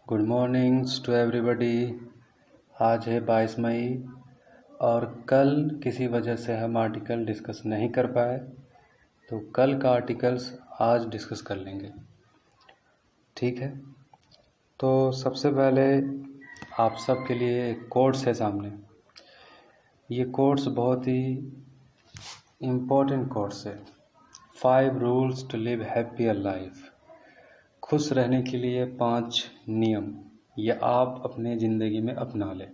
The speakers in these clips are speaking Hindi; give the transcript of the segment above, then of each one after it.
Good mornings to everybody. आज है 22 मई और कल किसी वजह से हम आर्टिकल डिस्कस नहीं कर पाए, तो कल का आर्टिकल्स आज डिस्कस कर लेंगे। ठीक है, तो सबसे पहले आप सबके लिए एक कोट्स है सामने। ये कोट्स बहुत ही इम्पोर्टेंट कोट्स है। 5 rules to live happier life. खुश रहने के लिए 5 नियम ये आप अपने ज़िंदगी में अपना लें।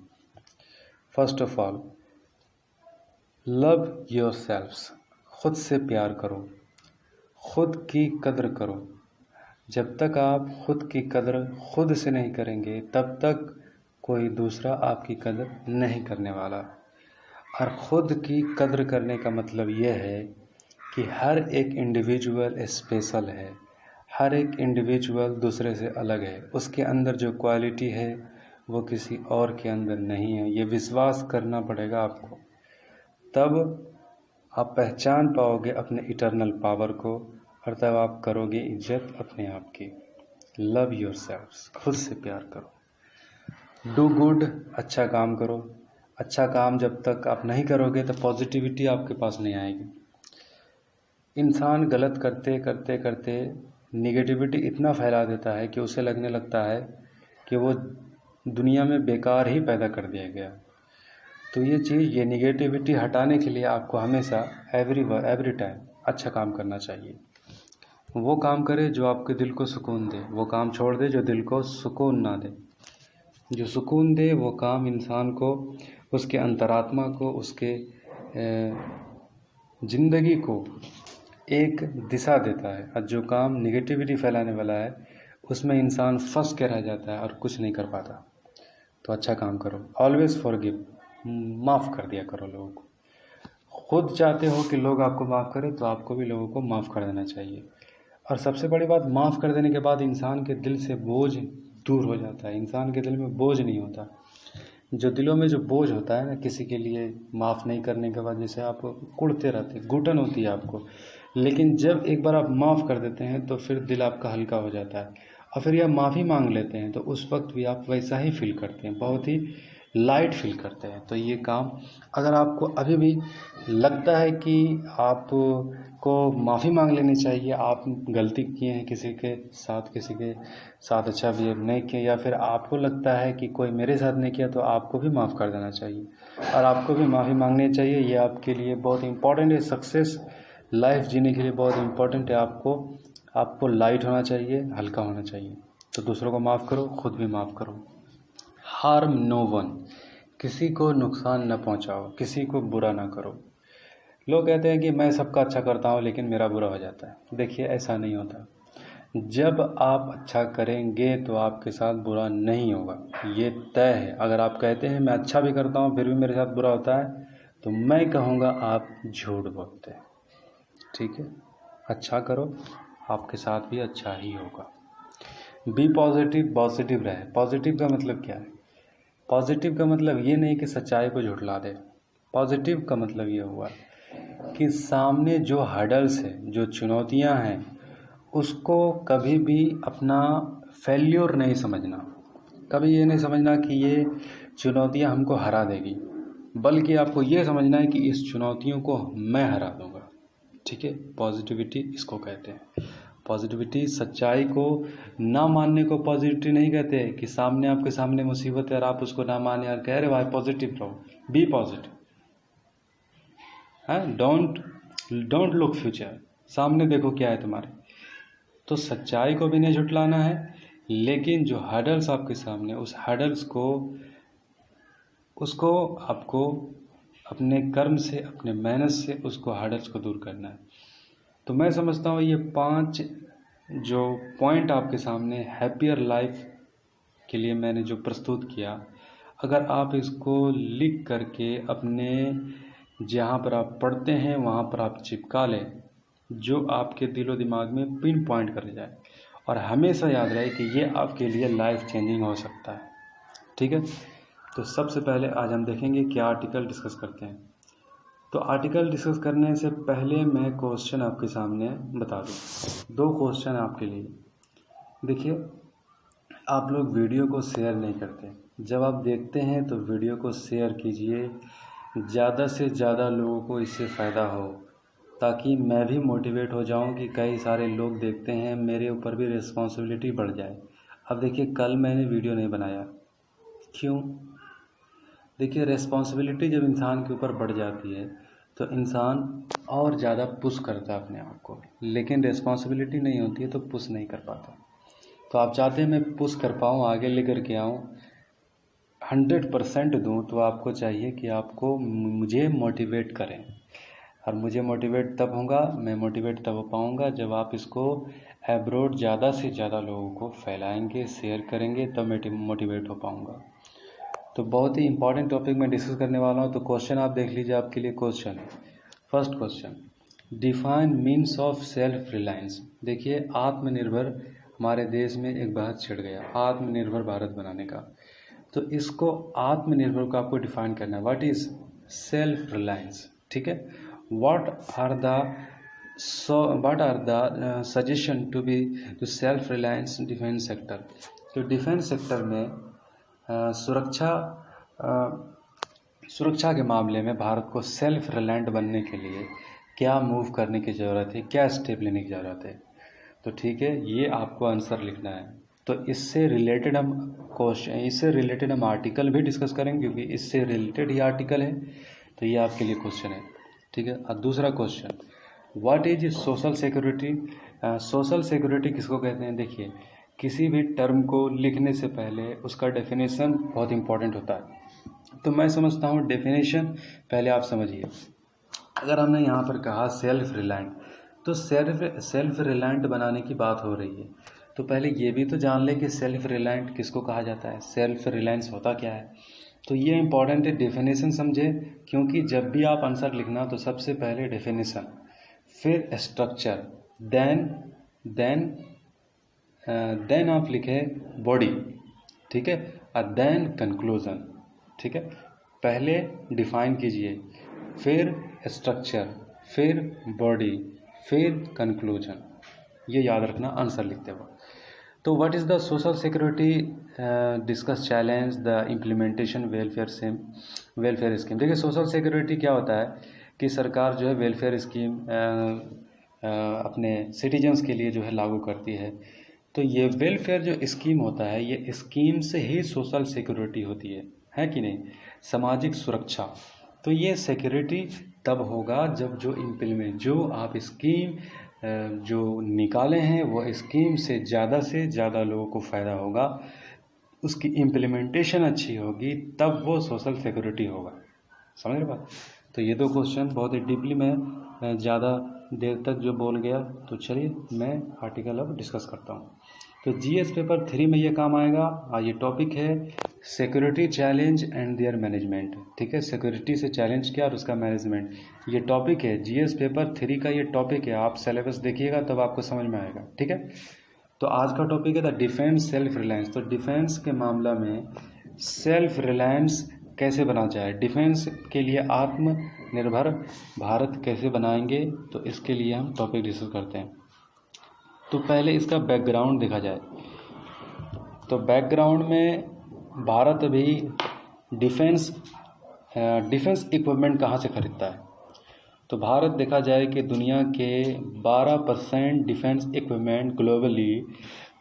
First of all, love your selfs. खुद से प्यार करो, खुद की कदर करो। जब तक आप खुद की कदर खुद से नहीं करेंगे तब तक कोई दूसरा आपकी कदर नहीं करने वाला। और ख़ुद की कदर करने का मतलब यह है कि हर एक इंडिविजुअल स्पेशल है, हर एक इंडिविजुअल दूसरे से अलग है। उसके अंदर जो क्वालिटी है वो किसी और के अंदर नहीं है। ये विश्वास करना पड़ेगा आपको, तब आप पहचान पाओगे अपने इटर्नल पावर को और तब आप करोगे इज्जत अपने आप की। लव योर सेल्फ्स, खुद से प्यार करो। डू गुड, अच्छा काम करो। अच्छा काम जब तक आप नहीं करोगे तो पॉजिटिविटी आपके पास नहीं आएगी। इंसान गलत करते करते करते निगेटिविटी इतना फैला देता है कि उसे लगने लगता है कि वो दुनिया में बेकार ही पैदा कर दिया गया। तो ये निगेटिविटी हटाने के लिए आपको हमेशा एवरी टाइम अच्छा काम करना चाहिए। वो काम करे जो आपके दिल को सुकून दे, वो काम छोड़ दे जो दिल को सुकून ना दे। जो सुकून दे वो काम इंसान को, उसके अंतरात्मा को, उसके ज़िंदगी को एक दिशा देता है। और जो काम निगेटिविटी फैलाने वाला है उसमें इंसान फंस के रह जाता है और कुछ नहीं कर पाता। तो अच्छा काम करो, ऑलवेज़ फॉरगिव, माफ़ कर दिया करो लोगों को। खुद चाहते हो कि लोग आपको माफ़ करें तो आपको भी लोगों को माफ़ कर देना चाहिए। और सबसे बड़ी बात, माफ़ कर देने के बाद इंसान के दिल से बोझ दूर हो जाता है। इंसान के दिल में बोझ नहीं होता। जो दिलों में जो बोझ होता है ना, किसी के लिए माफ़ नहीं करने के बाद जैसे आप कुढ़ते रहते, घुटन होती है आपको। लेकिन जब एक बार आप माफ़ कर देते हैं तो फिर दिल आपका हल्का हो जाता है और फिर आप माफ़ी मांग लेते हैं तो उस वक्त भी आप वैसा ही फील करते हैं, बहुत ही लाइट फील करते हैं। तो ये काम अगर आपको अभी भी लगता है कि आपको माफ़ी मांग लेनी चाहिए, आप गलती किए हैं किसी के साथ अच्छा बिहेव नहीं किया, या फिर आपको लगता है कि कोई मेरे साथ नहीं किया, तो आपको भी माफ़ कर देना चाहिए और आपको भी माफ़ी मांगनी चाहिए। ये आपके लिए बहुत इम्पोर्टेंट है। सक्सेस लाइफ जीने के लिए बहुत इम्पोर्टेंट है। आपको लाइट होना चाहिए, हल्का होना चाहिए। तो दूसरों को माफ़ करो, खुद भी माफ़ करो। हार्म नो वन, किसी को नुकसान न पहुंचाओ, किसी को बुरा ना करो। लोग कहते हैं कि मैं सबका अच्छा करता हूं लेकिन मेरा बुरा हो जाता है। देखिए, ऐसा नहीं होता। जब आप अच्छा करेंगे तो आपके साथ बुरा नहीं होगा, ये तय है। अगर आप कहते हैं मैं अच्छा भी करता हूं फिर भी मेरे साथ बुरा होता है, तो मैं कहूँगा आप झूठ बोलते हैं। ठीक है, अच्छा करो, आपके साथ भी अच्छा ही होगा। बी पॉजिटिव, पॉजिटिव रहे। पॉजिटिव का मतलब क्या है? पॉजिटिव का मतलब ये नहीं कि सच्चाई को झुठला दे। पॉजिटिव का मतलब ये हुआ कि सामने जो हर्डल्स है, जो चुनौतियां हैं, उसको कभी भी अपना फेल्योर नहीं समझना। कभी ये नहीं समझना कि ये चुनौतियां हमको हरा देगी, बल्कि आपको ये समझना है कि इस चुनौतियों को मैं हरा दूंगा। ठीक है, पॉजिटिविटी इसको कहते हैं। पॉजिटिविटी सच्चाई को ना मानने को पॉजिटिविटी नहीं कहते कि सामने आपके सामने मुसीबत है और आप उसको ना माने और कह रहे भाई पॉजिटिव रहो, बी पॉजिटिव। हाँ, डोंट लुक फ्यूचर, सामने देखो क्या है तुम्हारे। तो सच्चाई को भी नहीं झुठलाना है, लेकिन जो हर्डल्स आपके सामने, उस हर्डल्स को उसको आपको अपने कर्म से, अपने मेहनत से उसको हर्डल्स को दूर करना है। तो मैं समझता हूँ ये 5 जो पॉइंट आपके सामने हैप्पियर लाइफ के लिए मैंने जो प्रस्तुत किया, अगर आप इसको लिख करके अपने जहाँ पर आप पढ़ते हैं वहाँ पर आप चिपका लें, जो आपके दिलो दिमाग में पिन पॉइंट कर जाए और हमेशा याद रहे कि ये आपके लिए लाइफ चेंजिंग हो सकता है। ठीक है, तो सबसे पहले आज हम देखेंगे क्या आर्टिकल डिस्कस करते हैं। तो आर्टिकल डिस्कस करने से पहले मैं क्वेश्चन आपके सामने बता दूं। 2 क्वेश्चन आपके लिए। देखिए, आप लोग वीडियो को शेयर नहीं करते। जब आप देखते हैं तो वीडियो को शेयर कीजिए, ज़्यादा से ज़्यादा लोगों को इससे फ़ायदा हो, ताकि मैं भी मोटिवेट हो जाऊं कि कई सारे लोग देखते हैं, मेरे ऊपर भी रिस्पॉन्सिबिलिटी बढ़ जाए। अब देखिए, कल मैंने वीडियो नहीं बनाया, क्यों? देखिए, रिस्पॉन्सिबिलिटी जब इंसान के ऊपर बढ़ जाती है तो इंसान और ज़्यादा पुश करता है अपने आप को, लेकिन रिस्पॉन्सिबिलिटी नहीं होती है तो पुश नहीं कर पाता। तो आप चाहते हैं मैं पुश कर पाऊँ, आगे लेकर के आऊँ, 100% दूँ, तो आपको चाहिए कि आपको मुझे मोटिवेट करें। और मुझे मोटिवेट तब होगा, मैं मोटिवेट तब हो पाऊँगा जब आप इसको एब्रोड ज़्यादा से ज़्यादा लोगों को फैलाएंगे, शेयर करेंगे, तब मैं मोटिवेट हो पाऊँगा। तो बहुत ही इंपॉर्टेंट टॉपिक मैं डिस्कस करने वाला हूँ। तो क्वेश्चन आप देख लीजिए, आपके लिए question. First question, define means of self reliance. देखिए, आत्मनिर्भर, हमारे देश में एक बहस छिड़ गया आत्मनिर्भर भारत बनाने का। तो इसको आत्मनिर्भर को आपको डिफाइन करना है। What is self reliance? ठीक है। What are the suggestion to be to self reliance defence sector. तो डिफेंस सेक्टर में सुरक्षा के मामले में भारत को सेल्फ रिलायंट बनने के लिए क्या मूव करने की ज़रूरत है, क्या स्टेप लेने की ज़रूरत है। तो ठीक है, ये आपको आंसर लिखना है। तो इससे रिलेटेड हम आर्टिकल भी डिस्कस करेंगे, क्योंकि इससे रिलेटेड ही आर्टिकल है। तो ये आपके लिए क्वेश्चन है, ठीक है। और दूसरा question, what is social security. Social security किसको कहते हैं? देखिए, किसी भी टर्म को लिखने से पहले उसका डेफिनेशन बहुत इंपॉर्टेंट होता है। तो मैं समझता हूँ डेफिनेशन पहले आप समझिए। अगर हमने यहाँ पर कहा सेल्फ रिलायंट, तो सेल्फ रिलायंट बनाने की बात हो रही है, तो पहले ये भी तो जान ले कि सेल्फ रिलायंट किसको कहा जाता है, सेल्फ रिलायंस होता क्या है। तो ये इंपॉर्टेंट है, डेफिनेशन समझे, क्योंकि जब भी आप आंसर लिखना तो सबसे पहले डेफिनेशन, फिर स्ट्रक्चर, देन आप लिखे बॉडी, ठीक है, और देन कंक्लूजन, ठीक है। पहले डिफाइन कीजिए, फिर स्ट्रक्चर, फिर बॉडी, फिर कंक्लूजन, ये याद रखना आंसर लिखते वक्त। तो what is the social security discuss challenge the implementation welfare scheme. देखिए, सोशल सिक्योरिटी क्या होता है कि सरकार जो है वेलफेयर स्कीम अपने सिटीजन्स के लिए जो है लागू करती है। तो ये वेलफेयर जो स्कीम होता है, ये स्कीम से ही सोशल सिक्योरिटी होती है कि नहीं, सामाजिक सुरक्षा। तो ये सिक्योरिटी तब होगा जब जो आप स्कीम जो निकाले हैं वो स्कीम से ज़्यादा लोगों को फ़ायदा होगा, उसकी इम्प्लीमेंटेशन अच्छी होगी, तब वो सोशल सिक्योरिटी होगा। समझ रहे बात? तो ये दो क्वेश्चन बहुत ही डीपली मैं ज़्यादा देर तक जो बोल गया, तो चलिए मैं आर्टिकल अब डिस्कस करता हूँ। तो जीएस पेपर 3 में ये काम आएगा। और ये टॉपिक है security challenge and there management, ठीक है। सिक्योरिटी से चैलेंज क्या और उसका मैनेजमेंट, ये टॉपिक है जीएस पेपर 3 का, ये टॉपिक है। आप सिलेबस देखिएगा तब आपको समझ में आएगा, ठीक है। तो आज का टॉपिक है द डिफेंस सेल्फ रिलायंस। तो डिफेंस के मामला में सेल्फ रिलायंस कैसे बना जाए, डिफेंस के लिए आत्मनिर्भर भारत कैसे बनाएंगे, तो इसके लिए हम टॉपिक डिस्कस करते हैं। तो पहले इसका बैकग्राउंड देखा जाए। तो बैकग्राउंड में भारत अभी डिफेंस इक्विपमेंट कहाँ से खरीदता है। तो भारत देखा जाए कि दुनिया के 12% डिफेंस इक्विपमेंट ग्लोबली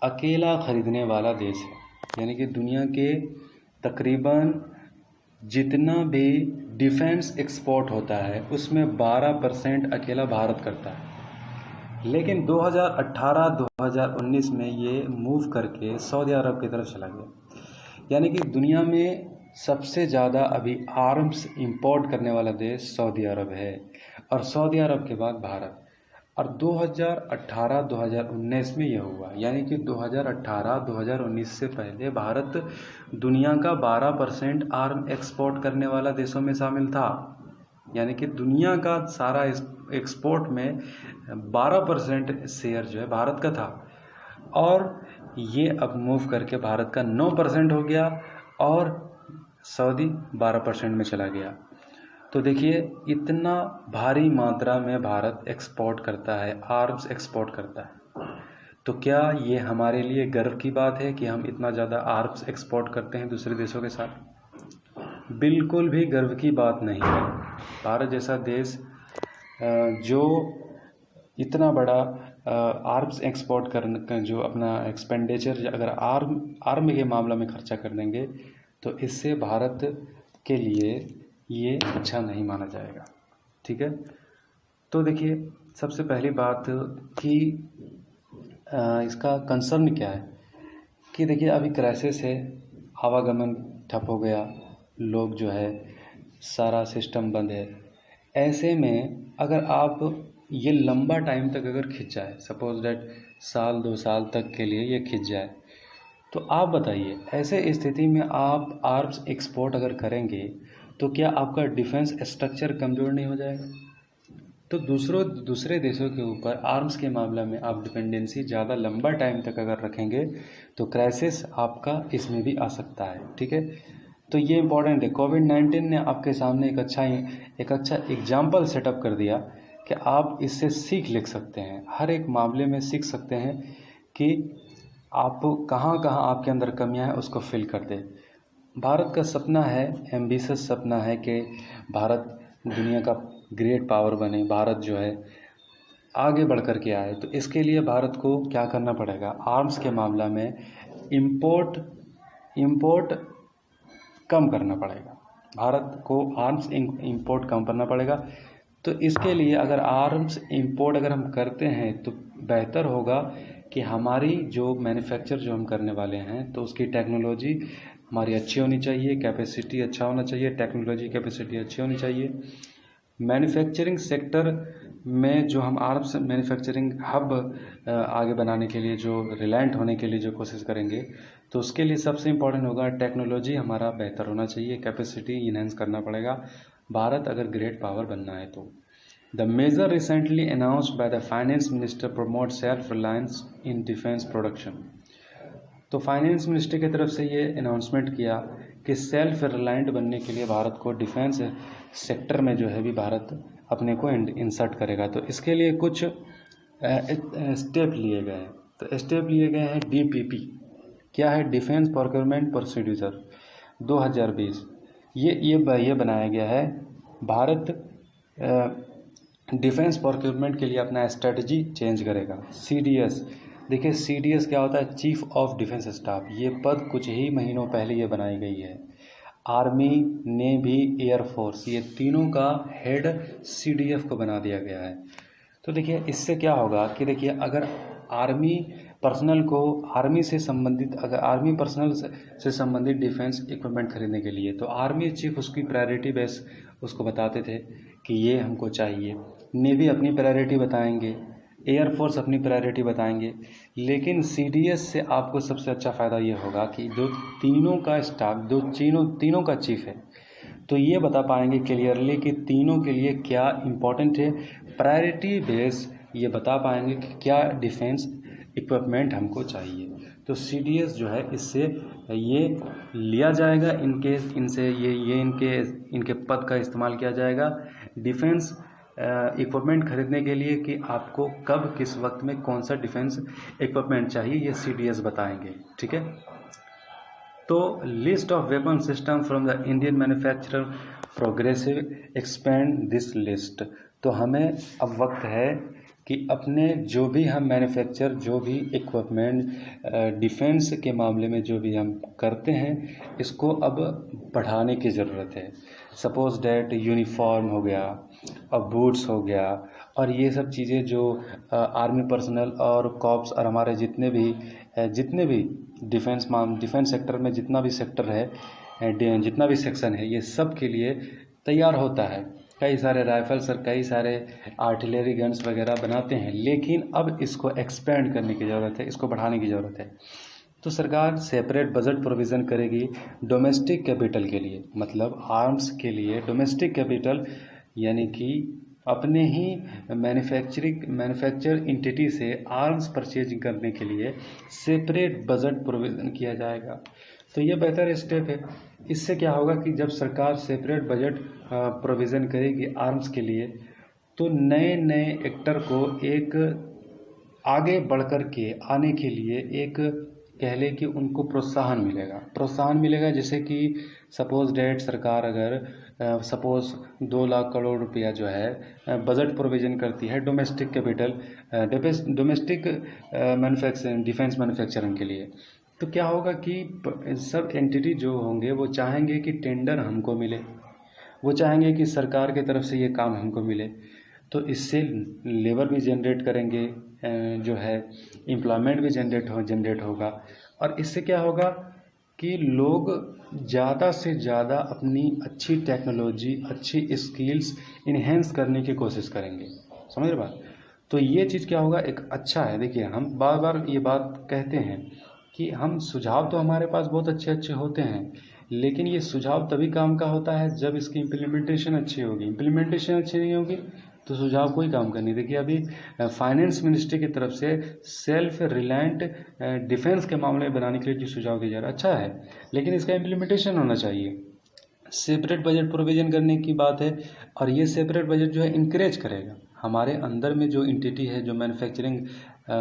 अकेला खरीदने वाला देश है। यानी कि दुनिया के तकरीबन जितना भी डिफेंस एक्सपोर्ट होता है उसमें 12% अकेला भारत करता है। लेकिन 2018-2019 में ये मूव करके सऊदी अरब की तरफ चला गया। यानी कि दुनिया में सबसे ज़्यादा अभी आर्म्स इंपोर्ट करने वाला देश सऊदी अरब है, और सऊदी अरब के बाद भारत। और 2018-2019 में यह हुआ, यानी कि 2018-2019 से पहले भारत दुनिया का 12% आर्म एक्सपोर्ट करने वाला देशों में शामिल था। यानी कि दुनिया का सारा एक्सपोर्ट में 12% शेयर जो है भारत का था, और ये अब मूव करके भारत का 9% हो गया और सऊदी 12% में चला गया। तो देखिए, इतना भारी मात्रा में भारत एक्सपोर्ट करता है, आर्म्स एक्सपोर्ट करता है। तो क्या ये हमारे लिए गर्व की बात है कि हम इतना ज़्यादा आर्म्स एक्सपोर्ट करते हैं दूसरे देशों के साथ? बिल्कुल भी गर्व की बात नहीं है। भारत जैसा देश जो इतना बड़ा आर्म्स एक्सपोर्ट करने का जो अपना एक्सपेंडिचर अगर आर्म के मामला में खर्चा कर देंगे तो इससे भारत के लिए ये अच्छा नहीं माना जाएगा। ठीक है, तो देखिए सबसे पहली बात कि इसका कंसर्न क्या है कि देखिए अभी क्राइसिस है, आवागमन ठप हो गया, लोग जो है सारा सिस्टम बंद है। ऐसे में अगर आप ये लंबा टाइम तक अगर खिंच जाए, सपोज दैट साल 2 साल तक के लिए ये खिंच जाए, तो आप बताइए ऐसे स्थिति में आप आर्म्स एक्सपोर्ट अगर करेंगे तो क्या आपका डिफेंस स्ट्रक्चर कमज़ोर नहीं हो जाएगा? तो दूसरे देशों के ऊपर आर्म्स के मामले में आप डिपेंडेंसी ज़्यादा लंबा टाइम तक अगर रखेंगे तो क्राइसिस आपका इसमें भी आ सकता है। ठीक है, तो ये इम्पॉर्टेंट है। कोविड-19 ने आपके सामने एक अच्छा एग्जाम्पल सेटअप कर दिया कि आप इससे सीख लिख सकते हैं, हर एक मामले में सीख सकते हैं कि आप कहाँ कहाँ आपके अंदर कमियां हैं उसको फिल कर दे। भारत का सपना है, एम्बिशियस सपना है कि भारत दुनिया का ग्रेट पावर बने, भारत जो है आगे बढ़ कर के आए। तो इसके लिए भारत को क्या करना पड़ेगा? आर्म्स के मामला में इम्पोर्ट कम करना पड़ेगा, भारत को आर्म्स इंपोर्ट कम करना पड़ेगा। तो इसके लिए अगर आर्म्स इंपोर्ट अगर हम करते हैं तो बेहतर होगा कि हमारी जो मैन्युफैक्चर जो हम करने वाले हैं तो उसकी टेक्नोलॉजी हमारी अच्छी होनी चाहिए, कैपेसिटी अच्छा होना चाहिए, टेक्नोलॉजी कैपेसिटी अच्छी होनी चाहिए। मैन्युफैक्चरिंग सेक्टर में जो हम आर्म्स मैन्युफैक्चरिंग हब आगे बनाने के लिए जो रिलायंट होने के लिए जो कोशिश करेंगे तो उसके लिए सबसे इम्पोर्टेंट होगा टेक्नोलॉजी हमारा बेहतर होना चाहिए, कैपेसिटी इन्हेंस करना पड़ेगा भारत अगर ग्रेट पावर बनना है तो। The major recently announced by the finance minister promote self reliance in defence production. तो फाइनेंस मिनिस्टर की तरफ से ये अनाउंसमेंट किया कि सेल्फ रिलायंट बनने के लिए भारत को डिफेंस सेक्टर में जो है भी भारत अपने को इंसर्ट करेगा। तो इसके लिए कुछ स्टेप लिए गए हैं। तो स्टेप लिए गए हैं DPP, क्या है? Defence procurement procedure 2020। ये बनाया गया है। भारत डिफेंस प्रोक्योरमेंट के लिए अपना स्ट्रेटजी चेंज करेगा। CDS, देखिए CDS क्या होता है? Chief of defence staff. ये पद कुछ ही महीनों पहले ये बनाई गई है। आर्मी, नेवी, एयरफोर्स, ये तीनों का हेड CDF को बना दिया गया है। तो देखिए इससे क्या होगा कि देखिए अगर आर्मी पर्सनल को अगर आर्मी पर्सनल से संबंधित डिफेंस इक्विपमेंट खरीदने के लिए तो आर्मी चीफ उसकी प्रायोरिटी बेस उसको बताते थे कि ये हमको चाहिए। नेवी अपनी प्रायोरिटी बताएंगे, एयरफोर्स अपनी प्रायोरिटी बताएंगे। लेकिन CDS से आपको सबसे अच्छा फ़ायदा ये होगा कि जो तीनों का स्टाफ, तीनों का चीफ है, तो ये बता पाएंगे क्लियरली कि तीनों के लिए क्या इम्पोर्टेंट है। प्रायोरिटी बेस ये बता पाएंगे कि क्या डिफेंस इक्विपमेंट हमको चाहिए। तो CDS जो है इससे ये लिया जाएगा, इनके पद का इस्तेमाल किया जाएगा डिफेंस इक्विपमेंट खरीदने के लिए कि आपको कब किस वक्त में कौन सा डिफेंस इक्विपमेंट चाहिए, ये CDS बताएंगे। ठीक है, तो list of weapon system from the Indian manufacturer progressive expand this list. तो हमें अब वक्त है कि अपने जो भी हम मैन्युफैक्चर, जो भी इक्विपमेंट डिफेंस के मामले में जो भी हम करते हैं इसको अब बढ़ाने की ज़रूरत है। सपोज डैट यूनिफॉर्म हो गया और बूट्स हो गया और ये सब चीज़ें जो आर्मी पर्सनल और कॉप्स और हमारे जितने भी डिफेंस सेक्टर में जितना भी सेक्टर है, जितना भी सेक्शन है, ये सब के लिए तैयार होता है। कई सारे राइफल्स और कई सारे आर्टिलरी गन्स वगैरह बनाते हैं, लेकिन अब इसको एक्सपेंड करने की ज़रूरत है, इसको बढ़ाने की ज़रूरत है। तो सरकार सेपरेट बजट प्रोविज़न करेगी डोमेस्टिक कैपिटल के लिए, मतलब आर्म्स के लिए डोमेस्टिक कैपिटल, यानी कि अपने ही मैन्युफैक्चर इंटिटी से आर्म्स परचेजिंग करने के लिए सेपरेट बजट प्रोविज़न किया जाएगा। तो ये बेहतर स्टेप है। इससे क्या होगा कि जब सरकार सेपरेट बजट प्रोविज़न करेगी आर्म्स के लिए तो नए एक्टर को एक आगे बढ़ कर के आने के लिए एक कह लें कि उनको प्रोत्साहन मिलेगा जैसे कि सपोज डेट सरकार अगर सपोज 2 लाख करोड़ रुपया जो है बजट प्रोविज़न करती है domestic capital domestic manufacturing defence manufacturing के लिए, तो क्या होगा कि सब एंटिटी जो होंगे वो चाहेंगे कि टेंडर हमको मिले, वो चाहेंगे कि सरकार की तरफ से ये काम हमको मिले, तो इससे लेबर भी जनरेट करेंगे, जो है एम्प्लॉयमेंट भी जनरेट होगा। और इससे क्या होगा कि लोग ज़्यादा से ज़्यादा अपनी अच्छी टेक्नोलॉजी अच्छी स्किल्स इन्हेंस करने की कोशिश करेंगे। समझ रहे बात? तो ये चीज़ क्या होगा, एक अच्छा है। देखिए हम बार बार ये बात कहते हैं कि हम सुझाव तो हमारे पास बहुत अच्छे अच्छे होते हैं, लेकिन ये सुझाव तभी काम का होता है जब इसकी इम्प्लीमेंटेशन अच्छी होगी। इम्प्लीमेंटेशन अच्छी नहीं होगी तो सुझाव कोई काम का नहीं। देखिए अभी फाइनेंस मिनिस्ट्री की तरफ से सेल्फ रिलायंट डिफेंस के मामले में बनाने के लिए जो सुझाव दिया जा रहा है अच्छा है, लेकिन इसका इम्प्लीमेंटेशन होना चाहिए। सेपरेट बजट प्रोविज़न करने की बात है, और ये सेपरेट बजट जो है इंकरेज करेगा हमारे अंदर में जो एंटिटी है जो मैन्युफैक्चरिंग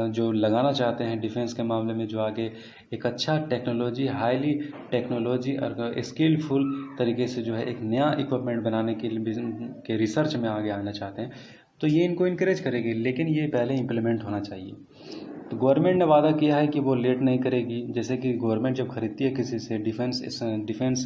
जो लगाना चाहते हैं डिफेंस के मामले में, जो आगे एक अच्छा टेक्नोलॉजी हाईली टेक्नोलॉजी और स्किलफुल तरीके से जो है एक नया इक्विपमेंट बनाने के रिसर्च में आगे आना चाहते हैं, तो ये इनको इनकरेज करेगी, लेकिन ये पहले इम्प्लीमेंट होना चाहिए। तो गवर्नमेंट ने वादा किया है कि वो लेट नहीं करेगी। जैसे कि गवर्नमेंट जब खरीदती है किसी से डिफेंस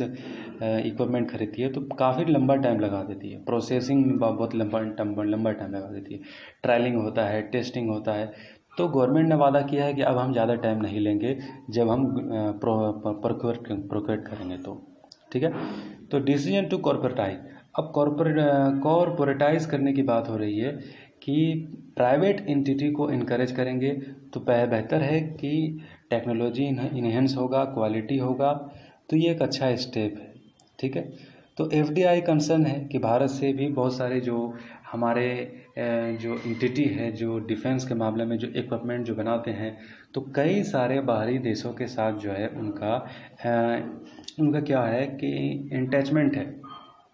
इक्विपमेंट खरीदती है तो काफ़ी लंबा टाइम लगा देती है, प्रोसेसिंग में बहुत लंबा टाइम लगा देती है, ट्रायलिंग होता है, टेस्टिंग होता है। तो गवर्नमेंट ने वादा किया है कि अब हम ज़्यादा टाइम नहीं लेंगे जब हम प्रोक्योर करेंगे तो ठीक है। तो डिसीजन टू कॉर्पोरेटाइज, अब कॉर्पोरेटाइज करने की बात हो रही है कि प्राइवेट एंटिटी को इनकरेज करेंगे तो बेहतर है कि टेक्नोलॉजी इन्हेंस होगा, क्वालिटी होगा, तो ये एक अच्छा स्टेप है। ठीक है, तो एफडीआई कंसर्न है कि भारत से भी बहुत सारे जो हमारे जो एंटिटी है जो डिफेंस के मामले में जो इक्विपमेंट जो बनाते हैं, तो कई सारे बाहरी देशों के साथ जो है उनका क्या है कि अटैचमेंट है,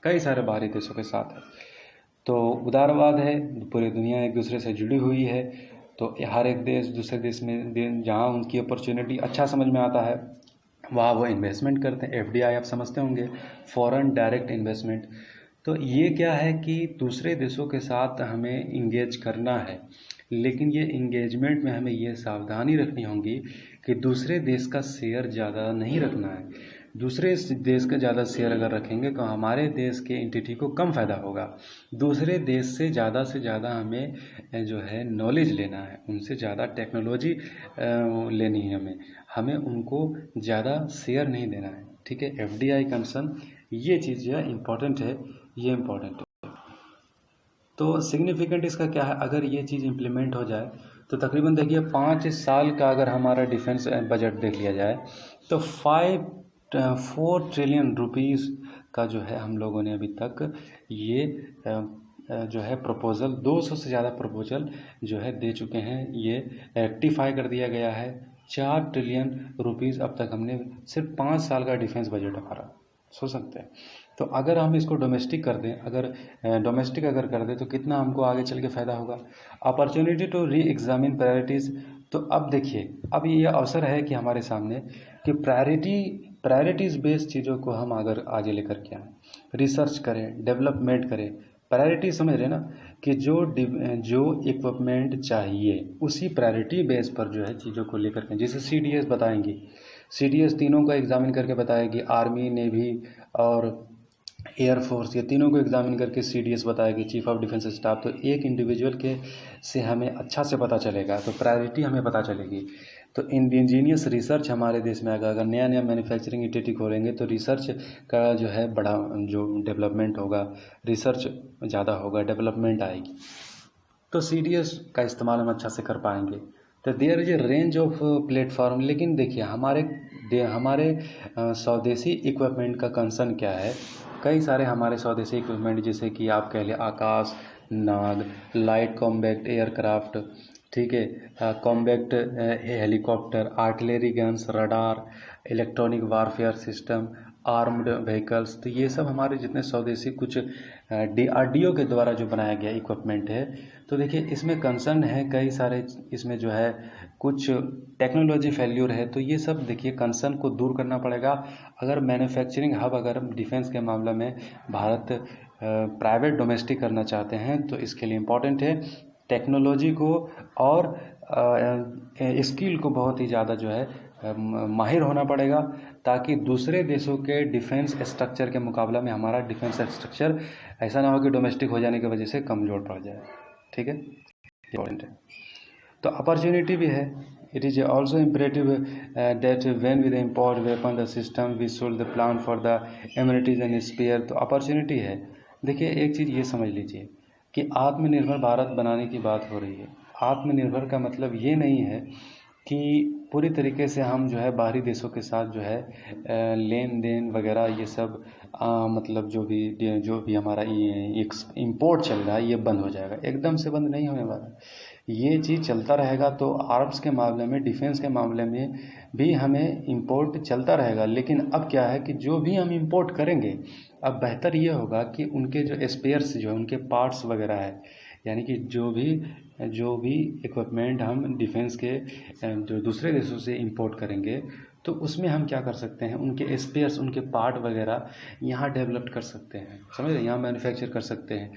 कई सारे बाहरी देशों के साथ है। तो उदारवाद है, पूरी दुनिया एक दूसरे से जुड़ी हुई है, तो हर एक देश दूसरे देश में जहाँ उनकी अपॉर्चुनिटी अच्छा समझ में आता है वहाँ वो इन्वेस्टमेंट करते हैं। एफडीआई आप समझते होंगे, फॉरेन डायरेक्ट इन्वेस्टमेंट। तो ये क्या है कि दूसरे देशों के साथ हमें इंगेज करना है, लेकिन ये इंगेजमेंट में हमें ये सावधानी रखनी होगी कि दूसरे देश का शेयर ज़्यादा नहीं रखना है। दूसरे देश का ज़्यादा शेयर अगर रखेंगे तो हमारे देश के एंटिटी को कम फ़ायदा होगा। दूसरे देश से ज़्यादा हमें जो है नॉलेज लेना है, उनसे ज़्यादा टेक्नोलॉजी लेनी है, हमें उनको ज़्यादा शेयर नहीं देना है। ठीक है, एफडीआई कंसर्न ये चीज़ जो है इम्पॉर्टेंट है, ये इम्पॉर्टेंट है। तो सिग्निफिकेंट इसका क्या है, अगर ये चीज़ इम्प्लीमेंट हो जाए तो तकरीबन देखिए 5 साल का अगर हमारा डिफेंस बजट देख लिया जाए तो 4 ट्रिलियन रुपीज़ का जो है हम लोगों ने अभी तक ये जो है प्रपोज़ल 200 से ज़्यादा प्रपोज़ल जो है दे चुके हैं। ये रेक्टिफाई कर दिया गया है। 4 ट्रिलियन रुपीज़ अब तक हमने सिर्फ 5 साल का डिफेंस बजट हमारा, सोच सकते हैं। तो अगर हम इसको डोमेस्टिक कर दें, डोमेस्टिक अगर कर दें तो कितना हमको आगे चल के फ़ायदा होगा। Opportunity to re examine priorities, तो अब देखिए अब ये अवसर है कि हमारे सामने कि प्रायोरिटीज़ बेस्ड चीज़ों को हम अगर आगे लेकर के आएँ, रिसर्च करें, डेवलपमेंट करें। प्रायोरिटी समझ रहे ना कि जो इक्विपमेंट चाहिए उसी प्रायोरिटी बेस पर जो है चीज़ों को लेकर के, जैसे सीडीएस बताएंगी, सीडीएस तीनों का एग्जामिन करके बताएगी, आर्मी, नेवी और एयरफोर्स, ये तीनों को एग्जामिन करके सीडीएस बताएगी, चीफ ऑफ डिफेंस स्टाफ। तो एक इंडिविजुअल के से हमें अच्छा से पता चलेगा, तो प्रायोरिटी हमें पता चलेगी। तो इंजीनियर्स रिसर्च हमारे देश में आएगा, अगर नया मैन्युफैक्चरिंग यूनिट खोलेंगे तो रिसर्च का जो है बड़ा जो डेवलपमेंट होगा, रिसर्च ज़्यादा होगा, डेवलपमेंट आएगी, तो सीडीएस का इस्तेमाल हम अच्छा से कर पाएंगे। तो there is a range of platform. लेकिन देखिए हमारे स्वदेशी इक्विपमेंट का कंसर्न क्या है, कई सारे हमारे स्वदेशी इक्विपमेंट जैसे कि आप कह लें आकाश नाग, लाइट कॉम्बैक्ट एयरक्राफ्ट, ठीक है, combat helicopter, artillery guns, radar, electronic warfare system, armed vehicles. तो ये सब हमारे जितने स्वदेशी कुछ DRDO के द्वारा जो बनाया गया इक्विपमेंट है। तो देखिए इसमें कंसर्न है कई सारे, इसमें जो है कुछ टेक्नोलॉजी फेल्यूर है। तो ये सब देखिए कंसर्न को दूर करना पड़ेगा। अगर मैन्युफैक्चरिंग हब अगर डिफेंस के मामले में भारत प्राइवेट डोमेस्टिक करना चाहते हैं तो इसके लिए इम्पोर्टेंट है टेक्नोलॉजी को और स्किल को बहुत ही ज़्यादा जो है माहिर होना पड़ेगा, ताकि दूसरे देशों के डिफेंस स्ट्रक्चर के मुकाबला में हमारा डिफेंस स्ट्रक्चर ऐसा ना हो कि डोमेस्टिक हो जाने की वजह से कमज़ोर पड़ जाए। ठीक है, इम्पोर्टेंट है। तो अपॉर्चुनिटी भी है। It is also imperative that when we import weapon the system we should the plan for the ammunitions and spare. तो अपॉर्चुनिटी है। देखिए एक चीज़ ये समझ लीजिए कि आत्मनिर्भर भारत बनाने की बात हो रही है। आत्मनिर्भर का मतलब ये नहीं है कि पूरी तरीके से हम जो है बाहरी देशों के साथ जो है लेन देन वगैरह ये सब मतलब जो भी हमारा एक इम्पोर्ट चल रहा है ये बंद हो जाएगा। एकदम से बंद नहीं होने वाला, ये चीज़ चलता रहेगा। तो आर्म्स के मामले में, डिफेंस के मामले में भी हमें इंपोर्ट चलता रहेगा। लेकिन अब क्या है कि जो भी हम इंपोर्ट करेंगे, अब बेहतर ये होगा कि उनके जो स्पेयर्स जो है, उनके पार्ट्स वगैरह है, यानी कि जो भी इक्विपमेंट हम डिफेंस के जो दूसरे देशों से इंपोर्ट करेंगे तो उसमें हम क्या कर सकते हैं, उनके स्पेयर्स, उनके पार्ट वगैरह यहाँ डेवलप कर सकते हैं, समझ रहे, यहाँ मैन्युफैक्चर कर सकते हैं।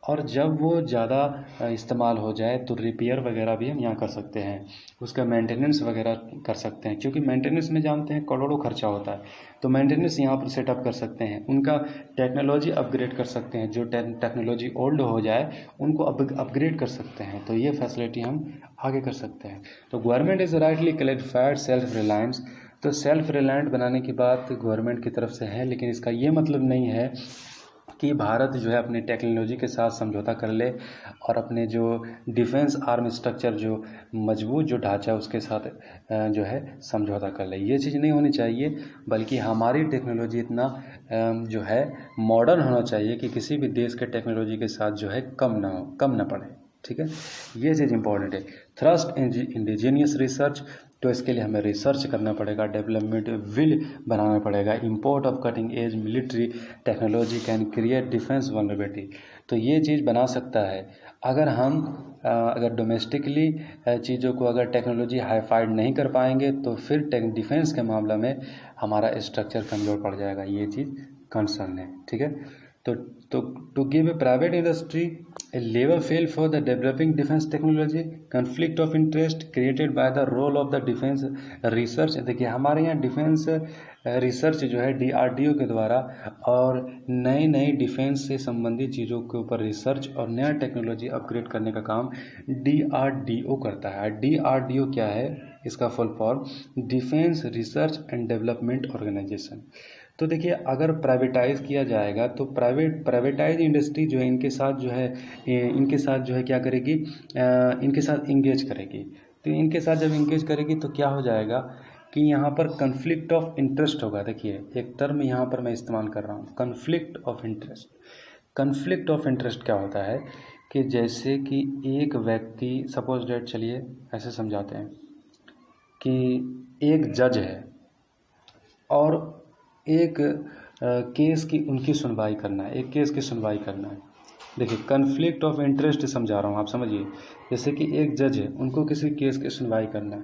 और जब वो ज़्यादा इस्तेमाल हो जाए तो रिपेयर वगैरह भी हम यहाँ कर सकते हैं, उसका मेंटेनेंस वगैरह कर सकते हैं। क्योंकि मेंटेनेंस में जानते हैं करोड़ों खर्चा होता है, तो मेंटेनेंस यहाँ पर सेटअप कर सकते हैं। उनका टेक्नोलॉजी अपग्रेड कर सकते हैं, जो टेक्नोलॉजी ओल्ड हो जाए उनको अपग्रेड कर सकते हैं। तो ये फैसिलिटी हम आगे कर सकते हैं। तो government is rightly clarified self reliance. तो सेल्फ रिलायंट बनाने की बात गवर्नमेंट की तरफ से है, लेकिन इसका ये मतलब नहीं है कि भारत जो है अपनी टेक्नोलॉजी के साथ समझौता कर ले और अपने जो डिफेंस आर्म स्ट्रक्चर जो मजबूत जो ढांचा उसके साथ जो है समझौता कर ले। ये चीज़ नहीं होनी चाहिए, बल्कि हमारी टेक्नोलॉजी इतना जो है मॉडर्न होना चाहिए कि किसी भी देश के टेक्नोलॉजी के साथ जो है कम ना पड़े। ठीक है, ये चीज़ इंपॉर्टेंट है। थ्रस्ट इंडिजीनियस रिसर्च, तो इसके लिए हमें रिसर्च करना पड़ेगा, डेवलपमेंट विल बनाना पड़ेगा। Import of cutting edge military technology can create defence vulnerability. तो ये चीज़ बना सकता है अगर हम अगर डोमेस्टिकली चीज़ों को अगर टेक्नोलॉजी हाईफाइड नहीं कर पाएंगे तो फिर डिफेंस के मामले में हमारा स्ट्रक्चर कमज़ोर पड़ जाएगा। ये चीज़ कंसर्न है। ठीक है, तो to give a private industry a level field for the developing defense technology, conflict of interest created by the role of the defense research। देखिए हमारे यहाँ डिफेंस रिसर्च जो है DRDO के द्वारा और नई डिफेंस से संबंधित चीज़ों के ऊपर रिसर्च और नया टेक्नोलॉजी अपग्रेड करने का काम DRDO करता है। DRDO क्या है, इसका full form defence research and development organisation. तो देखिए अगर प्राइवेटाइज किया जाएगा तो प्राइवेटाइज इंडस्ट्री जो है इनके साथ जो है क्या करेगी, इनके साथ इंगेज करेगी। तो इनके साथ जब इंगेज करेगी तो क्या हो जाएगा कि यहाँ पर कन्फ्लिक्ट ऑफ इंटरेस्ट होगा। देखिए एक टर्म यहाँ पर मैं इस्तेमाल कर रहा हूँ, conflict of interest. Conflict of interest क्या होता है कि जैसे कि एक व्यक्ति, सपोज डेट, चलिए ऐसे समझाते हैं कि एक जज है और एक केस की उनकी सुनवाई करना है, एक केस की सुनवाई करना है। देखिए कन्फ्लिक्ट ऑफ इंटरेस्ट समझा रहा हूँ, आप समझिए। जैसे कि एक जज है, उनको किसी केस की सुनवाई करना है।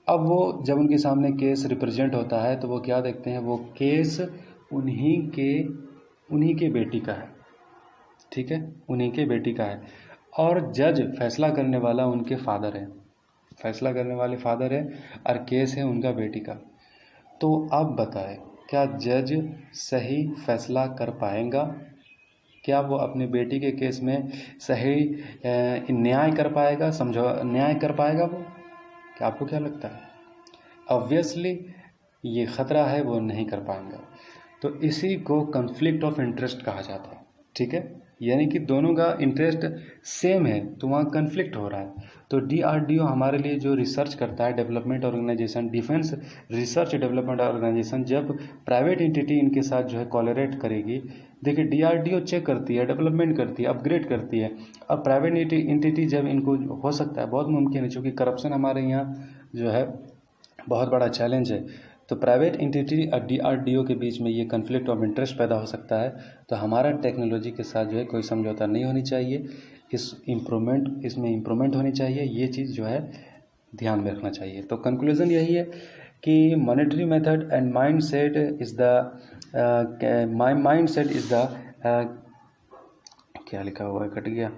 अब वो जब उनके सामने केस रिप्रेजेंट होता है तो वो क्या देखते हैं, वो केस उन्हीं के बेटी का है। ठीक है, उन्हीं के बेटी का है और जज फैसला करने वाला उनके फादर है, फैसला करने वाले फादर है और केस है उनका बेटी का। तो आप बताएं, क्या जज सही फैसला कर पाएगा? क्या वो अपनी बेटी के केस में सही न्याय कर पाएगा, न्याय कर पाएगा वो? क्या आपको क्या लगता है? ऑब्वियसली ये ख़तरा है, वो नहीं कर पाएंगे। तो इसी को कन्फ्लिक्ट ऑफ इंटरेस्ट कहा जाता है। ठीक है, यानी कि दोनों का इंटरेस्ट सेम है, तो वहाँ कन्फ्लिक्ट हो रहा है। तो DRDO हमारे लिए जो रिसर्च करता है, development organisation, defence research development organisation, जब प्राइवेट एंटिटी इनके साथ जो है कोलैबोरेट करेगी, देखिए DRDO चेक करती है, डेवलपमेंट करती है, अपग्रेड करती है, और प्राइवेट एंटिटी जब इनको हो सकता है, बहुत मुमकिन है, चूँकि करप्शन हमारे यहाँ जो है बहुत बड़ा चैलेंज है, तो प्राइवेट एंटिटी और DRDO के बीच में ये कन्फ्लिक्ट ऑफ इंटरेस्ट पैदा हो सकता है। तो हमारा टेक्नोलॉजी के साथ जो है कोई समझौता नहीं होनी चाहिए, इसमें इम्प्रूवमेंट होनी चाहिए, ये चीज़ जो है ध्यान में रखना चाहिए। तो कंक्लूजन यही है कि monetary method and mind set is the क्या लिखा हुआ है, कट गया।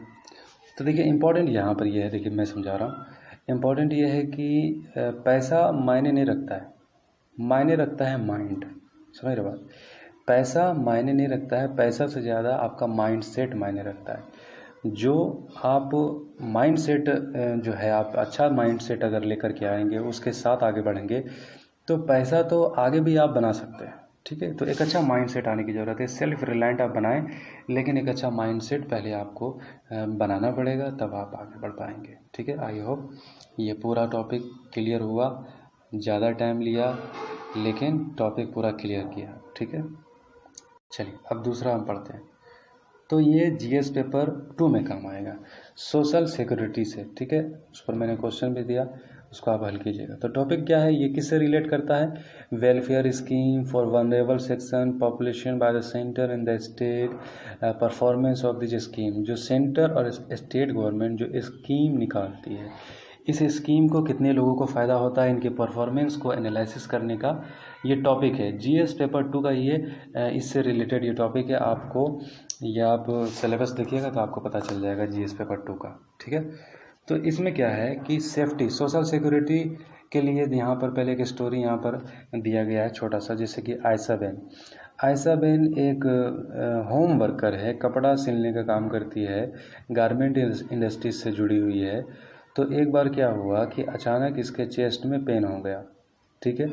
तो देखिए इम्पोर्टेंट यहाँ पर ये है, देखिए मैं समझा रहा हूँ, इम्पोर्टेंट ये है कि पैसा मायने नहीं रखता है, मायने रखता है माइंड। समझ रहे बात, पैसा मायने नहीं रखता है, पैसा से ज़्यादा आपका माइंड सेट मायने रखता है। जो आप माइंड सेट जो है, आप अच्छा माइंड सेट अगर लेकर के आएंगे, उसके साथ आगे बढ़ेंगे, तो पैसा तो आगे भी आप बना सकते हैं। ठीक है, तो एक अच्छा माइंड सेट आने की ज़रूरत है। सेल्फ रिलायंट आप बनाएं, लेकिन एक अच्छा माइंड सेट पहले आपको बनाना पड़ेगा, तब आप आगे बढ़ पाएंगे। ठीक है, आई होप ये पूरा टॉपिक क्लियर हुआ। ज़्यादा टाइम लिया, लेकिन टॉपिक पूरा क्लियर किया। ठीक है, चलिए अब दूसरा हम पढ़ते हैं। तो ये GS पेपर 2 में काम आएगा, सोशल सिक्योरिटी से। ठीक है, उस पर मैंने क्वेश्चन भी दिया, उसको आप हल कीजिएगा। तो टॉपिक क्या है, ये किससे रिलेट करता है? Welfare scheme for vulnerable section population by the centre and the state, performance of this scheme. जो सेंटर और स्टेट गवर्नमेंट जो स्कीम निकालती है, इस स्कीम को कितने लोगों को फ़ायदा होता है, इनके परफॉर्मेंस को एनालिसिस करने का ये टॉपिक है। GS पेपर 2 का ये इससे रिलेटेड ये टॉपिक है। आपको ये आप सिलेबस देखिएगा तो आपको पता चल जाएगा GS पेपर 2 का। ठीक है, तो इसमें क्या है कि सेफ्टी, सोशल सिक्योरिटी के लिए यहाँ पर पहले एक स्टोरी यहाँ पर दिया गया है छोटा सा, जैसे कि आयशा बेन एक होम वर्कर है, कपड़ा सिलने का काम करती है, गारमेंट इंडस्ट्रीज से जुड़ी हुई है। तो एक बार क्या हुआ कि अचानक इसके चेस्ट में पेन हो गया। ठीक है,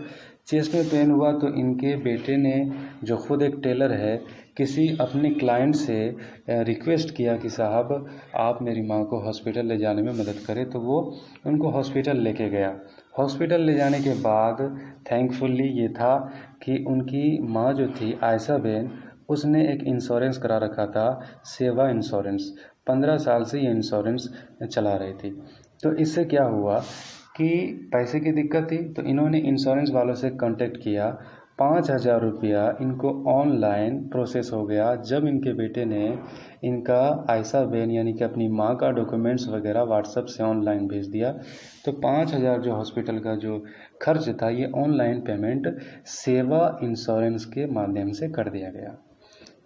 चेस्ट में पेन हुआ तो इनके बेटे ने, जो खुद एक टेलर है, किसी अपने क्लाइंट से रिक्वेस्ट किया कि साहब आप मेरी माँ को हॉस्पिटल ले जाने में मदद करें। तो वो उनको हॉस्पिटल लेके गया। हॉस्पिटल ले जाने के बाद थैंकफुली ये था कि उनकी माँ जो थी आयशा बेन, उसने एक इंश्योरेंस करा रखा था, सेवा इंश्योरेंस। 15 साल से ये इंश्योरेंस चला रही थी। तो इससे क्या हुआ कि पैसे की दिक्कत थी, तो इन्होंने इंश्योरेंस वालों से कांटेक्ट किया। 5,000 रुपया इनको ऑनलाइन प्रोसेस हो गया। जब इनके बेटे ने इनका आयशा बेन यानी कि अपनी माँ का डॉक्यूमेंट्स वगैरह व्हाट्सएप से ऑनलाइन भेज दिया, तो 5,000 जो हॉस्पिटल का जो खर्च था, ये ऑनलाइन पेमेंट सेवा इंश्योरेंस के माध्यम से कर दिया गया।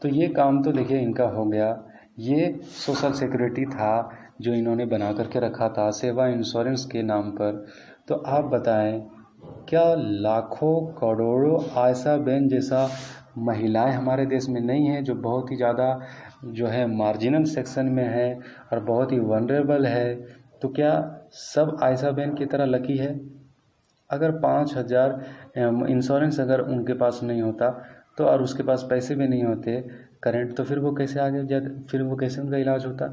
तो ये काम तो देखिए इनका हो गया। ये सोशल सिक्योरिटी था जो इन्होंने बना करके रखा था सेवा इंश्योरेंस के नाम पर। तो आप बताएं, क्या लाखों करोड़ों आयशा बेन जैसा महिलाएं हमारे देश में नहीं हैं, जो बहुत ही ज़्यादा जो है मार्जिनल सेक्शन में है और बहुत ही वनरेबल है? तो क्या सब आयशा बेन की तरह लकी है? अगर 5,000 इंश्योरेंस अगर उनके पास नहीं होता, तो और उसके पास पैसे भी नहीं होते करेंट, तो फिर वो कैसे आगे जाते, फिर वो कैसे उनका इलाज होता?